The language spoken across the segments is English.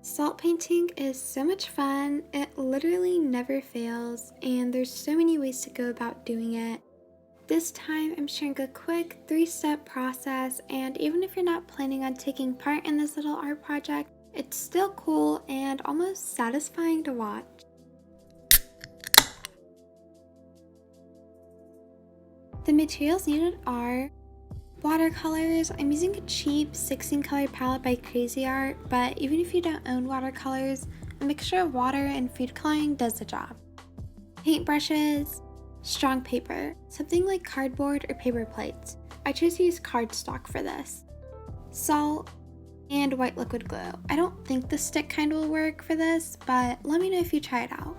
Salt painting is so much fun, it literally never fails, and there's so many ways to go about doing it. This time I'm sharing a quick 3-step process, and even if you're not planning on taking part in this little art project, it's still cool and almost satisfying to watch. The materials needed are watercolors. I'm using a cheap 16 color palette by Crazy Art, but even if you don't own watercolors, a mixture of water and food coloring does the job. Paintbrushes, strong paper, something like cardboard or paper plates. I chose to use cardstock for this. Salt, and white liquid glue. I don't think the stick kind will work for this, but let me know if you try it out.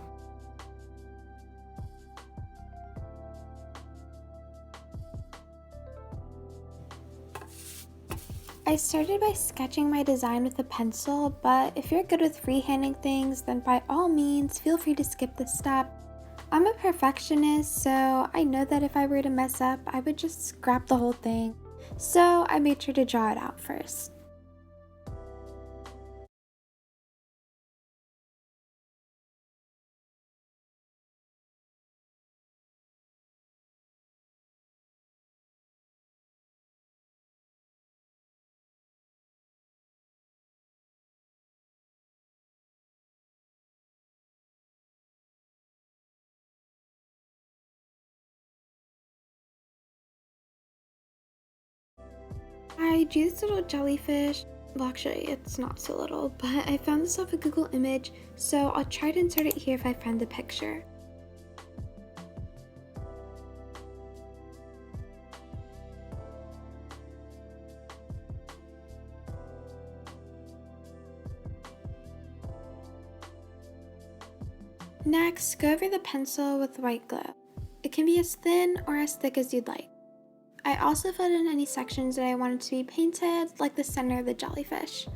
I started by sketching my design with a pencil, but if you're good with freehanding things, then by all means, feel free to skip this step. I'm a perfectionist, so I know that if I were to mess up, I would just scrap the whole thing. So I made sure to draw it out first. I drew this little jellyfish. Well, actually, it's not so little, but I found this off a Google image, so I'll try to insert it here if I find the picture. Next, go over the pencil with white glue. It can be as thin or as thick as you'd like. I also filled in any sections that I wanted to be painted, like the center of the jellyfish.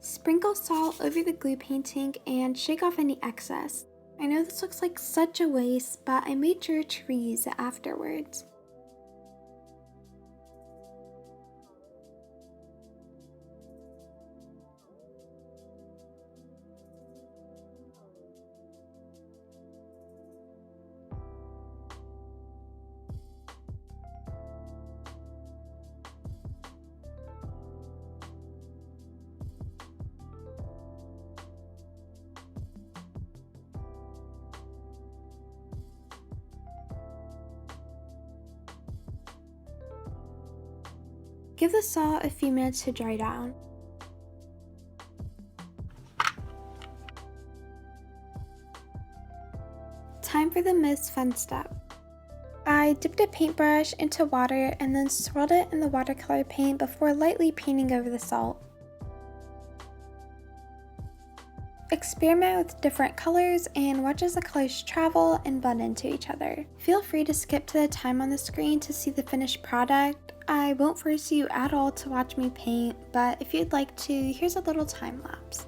Sprinkle salt over the glue painting and shake off any excess. I know this looks like such a waste, but I made sure to reuse it afterwards. Give the salt a few minutes to dry down. Time for the most fun step. I dipped a paintbrush into water and then swirled it in the watercolor paint before lightly painting over the salt. Experiment with different colors and watch as the colors travel and blend into each other. Feel free to skip to the time on the screen to see the finished product. I won't force you at all to watch me paint, but if you'd like to, here's a little time lapse.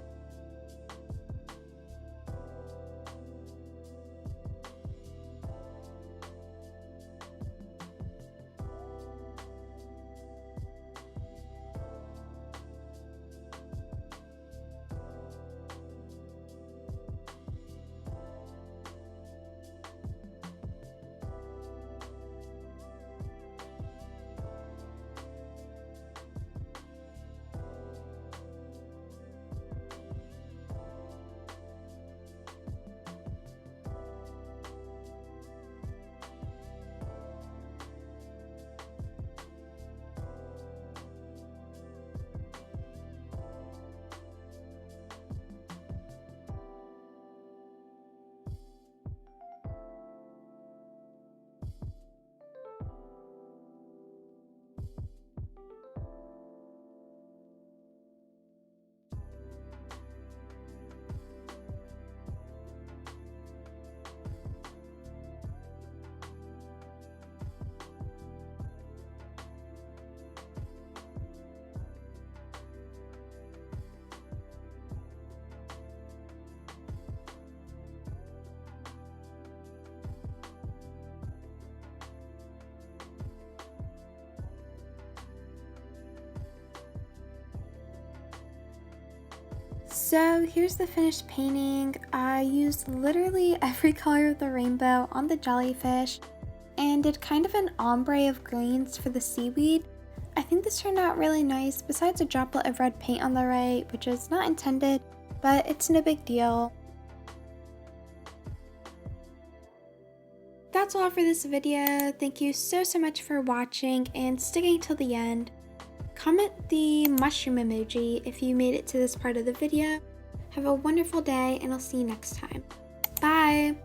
So here's the finished painting. I used literally every color of the rainbow on the jellyfish and did kind of an ombre of greens for the seaweed. I think this turned out really nice, besides a droplet of red paint on the right, which is not intended, but it's no big deal. That's all for this video. Thank you so much for watching and sticking till the end. Comment the mushroom emoji if you made it to this part of the video. Have a wonderful day, and I'll see you next time. Bye!